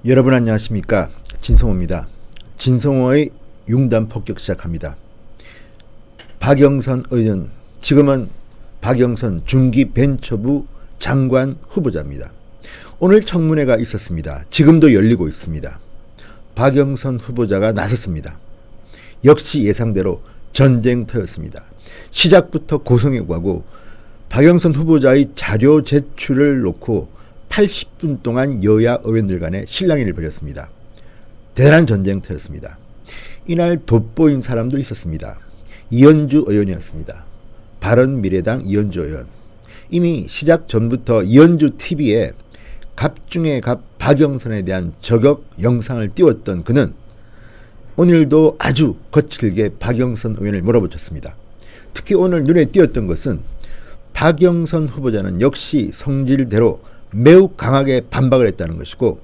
여러분 안녕하십니까? 진성호입니다. 진성호의 융단 폭격 시작합니다. 박영선 의원, 지금은 박영선 중기벤처부 장관 후보자입니다. 오늘 청문회가 있었습니다. 지금도 열리고 있습니다. 박영선 후보자가 나섰습니다. 역시 예상대로 전쟁터였습니다. 시작부터 고성애고하고 박영선 후보자의 자료 제출을 놓고 80분 동안 여야 의원들 간에 실랑이를 벌였습니다. 대단한 전쟁터였습니다. 이날 돋보인 사람도 있었습니다. 이현주 의원이었습니다. 바른미래당 이현주 의원. 이미 시작 전부터 이현주 TV에 갑 중에 갑 박영선에 대한 저격 영상을 띄웠던 그는 오늘도 아주 거칠게 박영선 의원을 몰아붙였습니다. 특히 오늘 눈에 띄었던 것은 박영선 후보자는 역시 성질대로 매우 강하게 반박을 했다는 것이고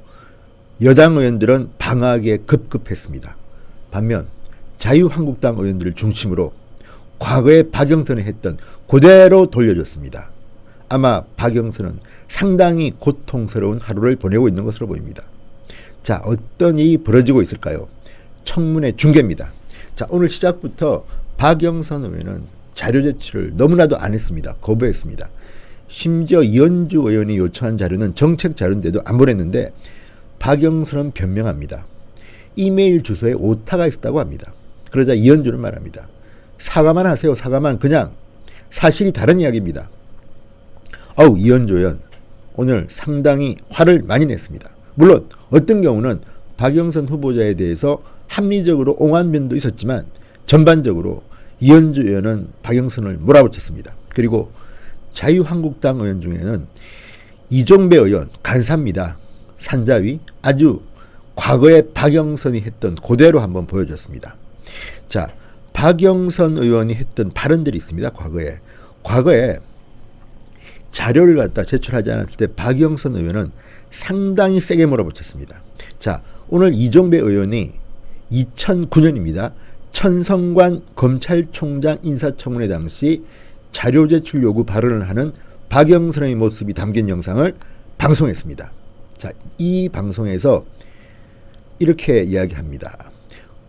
여당 의원들은 방어하기에 급급했습니다. 반면 자유한국당 의원들을 중심으로 과거에 박영선이 했던 그대로 돌려줬습니다. 아마 박영선은 상당히 고통스러운 하루를 보내고 있는 것으로 보입니다. 자, 어떤 일이 벌어지고 있을까요? 청문회 중계입니다. 자, 오늘 시작부터 박영선 의원은 자료 제출을 너무나도 안 했습니다. 거부했습니다. 심지어 이현주 의원이 요청한 자료는 정책 자료인데도 안 보냈는데 박영선은 변명합니다. 이메일 주소에 오타가 있었다고 합니다. 그러자 이현주는 말합니다. 사과만 하세요. 사과만. 그냥 사실이 다른 이야기입니다. 이현주 의원 오늘 상당히 화를 많이 냈습니다. 물론 어떤 경우는 박영선 후보자에 대해서 합리적으로 옹호한 면도 있었지만 전반적으로 이현주 의원은 박영선을 몰아붙였습니다. 그리고 자유한국당 의원 중에는 이종배 의원 간사입니다. 산자위 아주 과거에 박영선이 했던 그대로 한번 보여줬습니다. 자, 박영선 의원이 했던 발언들이 있습니다. 과거에 자료를 갖다 제출하지 않았을 때 박영선 의원은 상당히 세게 몰아붙였습니다. 자, 오늘 이종배 의원이 2009년입니다. 천성관 검찰총장 인사청문회 당시 자료 제출 요구 발언을 하는 박영선의 모습이 담긴 영상을 방송했습니다. 자, 이 방송에서 이렇게 이야기합니다.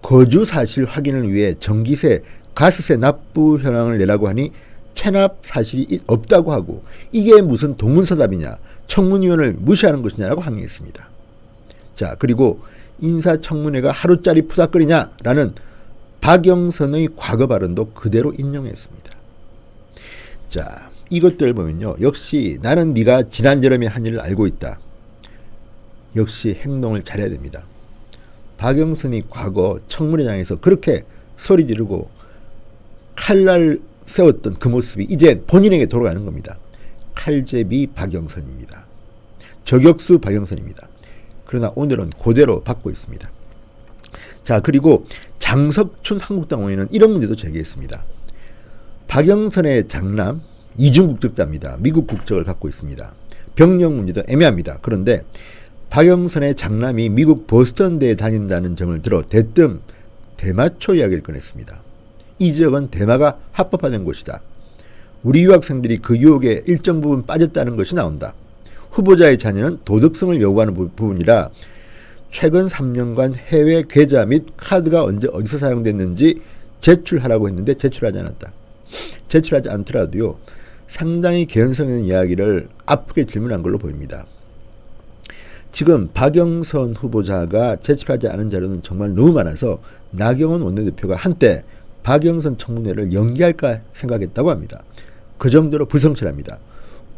거주 사실 확인을 위해 전기세, 가스세 납부 현황을 내라고 하니 체납 사실이 없다고 하고 이게 무슨 동문서답이냐, 청문위원을 무시하는 것이냐라고 항의했습니다. 자, 그리고 인사청문회가 하루짜리 푸닥거리냐라는 박영선의 과거 발언도 그대로 인용했습니다. 자, 이것들 보면요. 역시 나는 네가 지난 여름에 한 일을 알고 있다. 역시 행동을 잘해야 됩니다. 박영선이 과거 청문회장에서 그렇게 소리 지르고 칼날 세웠던 그 모습이 이제 본인에게 돌아가는 겁니다. 칼제비 박영선입니다. 저격수 박영선입니다. 그러나 오늘은 그대로 받고 있습니다. 자, 그리고 장석춘 한국당 의원은 이런 문제도 제기했습니다. 박영선의 장남 이중 국적자입니다. 미국 국적을 갖고 있습니다. 병역 문제도 애매합니다. 그런데 박영선의 장남이 미국 보스턴대에 다닌다는 점을 들어 대뜸 대마초 이야기를 꺼냈습니다. 이 지역은 대마가 합법화된 곳이다. 우리 유학생들이 그 유혹에 일정 부분 빠졌다는 것이 나온다. 후보자의 자녀는 도덕성을 요구하는 부분이라 최근 3년간 해외 계좌 및 카드가 언제 어디서 사용됐는지 제출하라고 했는데 제출하지 않았다. 제출하지 않더라도요. 상당히 개연성 있는 이야기를 아프게 질문한 걸로 보입니다. 지금 박영선 후보자가 제출하지 않은 자료는 정말 너무 많아서 나경원 원내대표가 한때 박영선 청문회를 연기할까 생각했다고 합니다. 그 정도로 불성실합니다.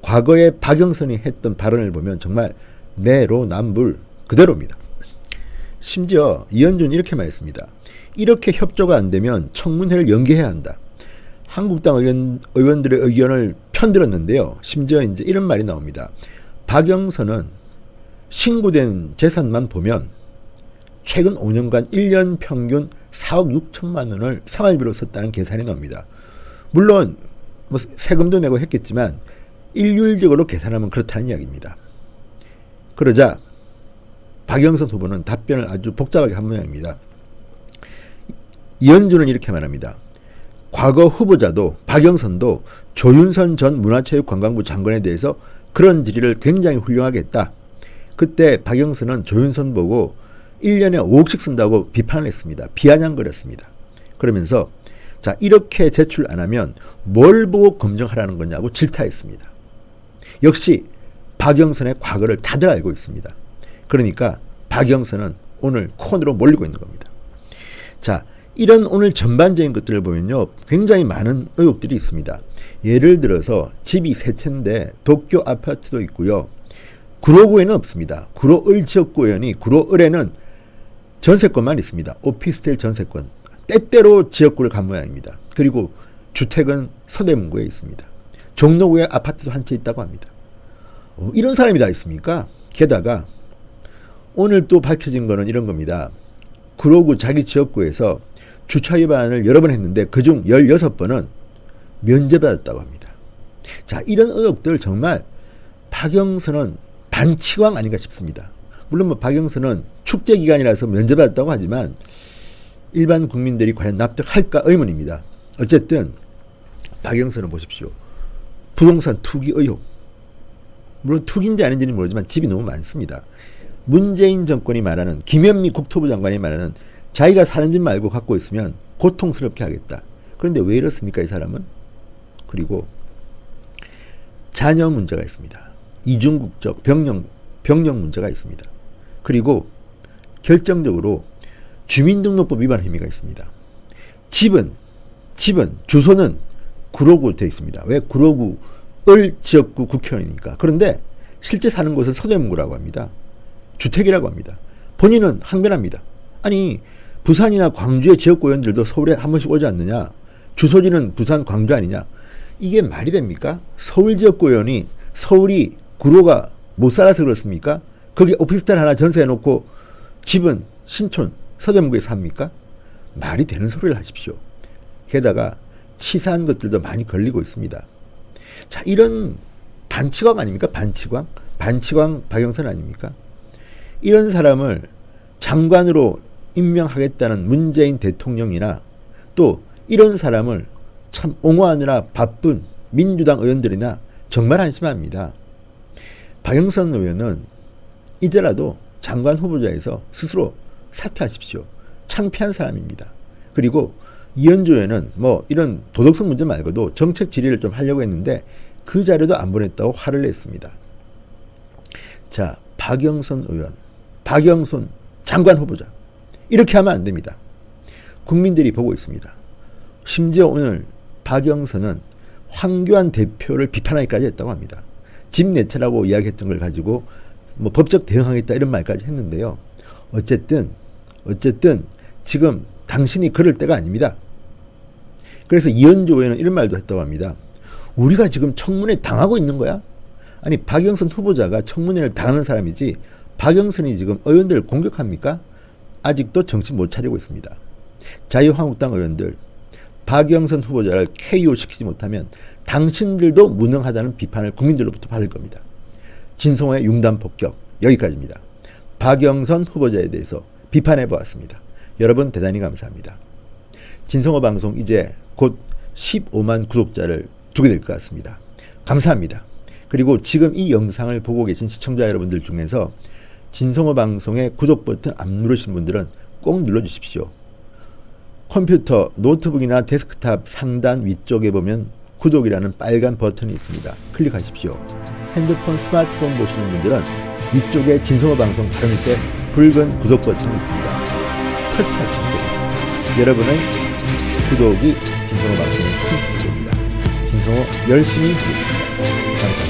과거에 박영선이 했던 발언을 보면 정말 내로남불 그대로입니다. 심지어 이현주는 이렇게 말했습니다. 이렇게 협조가 안 되면 청문회를 연기해야 한다. 한국당 의원들의 의견을 편들었는데요. 심지어 이제 이런 말이 나옵니다. 박영선은 신고된 재산만 보면 최근 5년간 1년 평균 4억 6천만 원을 생활비로 썼다는 계산이 나옵니다. 물론 뭐 세금도 내고 했겠지만 일률적으로 계산하면 그렇다는 이야기입니다. 그러자 박영선 후보는 답변을 아주 복잡하게 한 모양입니다. 이현주는 이렇게 말합니다. 과거 후보자도 박영선도 조윤선 전 문화체육관광부 장관에 대해서 그런 질의를 굉장히 훌륭하게 했다. 그때 박영선은 조윤선 보고 1년에 5억씩 쓴다고 비판을 했습니다. 비아냥거렸습니다. 그러면서 자, 이렇게 제출 안 하면 뭘 보고 검증하라는 거냐고 질타했습니다. 역시 박영선의 과거를 다들 알고 있습니다. 그러니까 박영선은 오늘 콘으로 몰리고 있는 겁니다. 자, 이런 오늘 전반적인 것들을 보면요, 굉장히 많은 의혹들이 있습니다. 예를 들어서 집이 세 채인데 도쿄 아파트도 있고요. 구로구에는 없습니다. 구로을 지역구에는 구로을에는 전세권만 있습니다. 오피스텔 전세권. 때때로 지역구를 간 모양입니다. 그리고 주택은 서대문구에 있습니다. 종로구에 아파트도 한 채 있다고 합니다. 이런 사람이 다 있습니까? 게다가 오늘 또 밝혀진 거는 이런 겁니다. 구로구 자기 지역구에서 주차 위반을 여러 번 했는데 그중 16번은 면제받았다고 합니다. 자, 이런 의혹들 정말 박영선은 반치광 아닌가 싶습니다. 물론 뭐 박영선은 축제 기간이라서 면제받았다고 하지만 일반 국민들이 과연 납득할까 의문입니다. 어쨌든 박영선은 보십시오. 부동산 투기 의혹. 물론 투기인지 아닌지는 모르지만 집이 너무 많습니다. 문재인 정권이 말하는 김현미 국토부 장관이 말하는 자기가 사는 집 말고 갖고 있으면 고통스럽게 하겠다. 그런데 왜 이렇습니까, 이 사람은? 그리고 자녀 문제가 있습니다. 이중국적 병력 문제가 있습니다. 그리고 결정적으로 주민등록법 위반 혐의가 있습니다. 집은 주소는 구로구 되어 있습니다. 왜? 구로구을 지역구 국회의원이니까. 그런데 실제 사는 곳은 서대문구라고 합니다. 주택이라고 합니다. 본인은 항변합니다. 아니, 부산이나 광주의 지역구 의원들도 서울에 한 번씩 오지 않느냐? 주소지는 부산, 광주 아니냐? 이게 말이 됩니까? 서울 지역구 의원이 서울이 구로가 못 살아서 그렇습니까? 거기 오피스텔 하나 전세해놓고 집은 신촌, 서대문구에 삽니까? 말이 되는 소리를 하십시오. 게다가 치사한 것들도 많이 걸리고 있습니다. 자, 이런 반치광 아닙니까? 반치광 박영선 아닙니까? 이런 사람을 장관으로 임명하겠다는 문재인 대통령이나 또 이런 사람을 참 옹호하느라 바쁜 민주당 의원들이나 정말 한심합니다. 박영선 의원은 이제라도 장관 후보자에서 스스로 사퇴하십시오. 창피한 사람입니다. 그리고 이현주 의원은 뭐 이런 도덕성 문제 말고도 정책 질의를 좀 하려고 했는데 그 자료도 안 보냈다고 화를 냈습니다. 자, 박영선 의원, 박영선 장관 후보자, 이렇게 하면 안 됩니다. 국민들이 보고 있습니다. 심지어 오늘 박영선은 황교안 대표를 비판하기까지 했다고 합니다. 집 내차라고 이야기했던 걸 가지고 뭐 법적 대응하겠다 이런 말까지 했는데요. 어쨌든 지금 당신이 그럴 때가 아닙니다. 그래서 이현주 의원은 이런 말도 했다고 합니다. 우리가 지금 청문회 당하고 있는 거야? 아니, 박영선 후보자가 청문회를 당하는 사람이지 박영선이 지금 의원들을 공격합니까? 아직도 정신 못 차리고 있습니다. 자유한국당 의원들, 박영선 후보자를 KO시키지 못하면 당신들도 무능하다는 비판을 국민들로부터 받을 겁니다. 진성호의 융단 폭격, 여기까지입니다. 박영선 후보자에 대해서 비판해 보았습니다. 여러분 대단히 감사합니다. 진성호 방송 이제 곧 15만 구독자를 두게 될 것 같습니다. 감사합니다. 그리고 지금 이 영상을 보고 계신 시청자 여러분들 중에서 진성호 방송의 구독 버튼 안 누르신 분들은 꼭 눌러주십시오. 컴퓨터, 노트북이나 데스크탑 상단 위쪽에 보면 구독이라는 빨간 버튼이 있습니다. 클릭하십시오. 핸드폰, 스마트폰 보시는 분들은 위쪽에 진성호 방송 바로 밑에 붉은 구독 버튼이 있습니다. 터치하시면 됩니다. 여러분의 구독이 진성호 방송의 큰 힘이 됩니다. 진성호 열심히 하겠습니다. 감사합니다.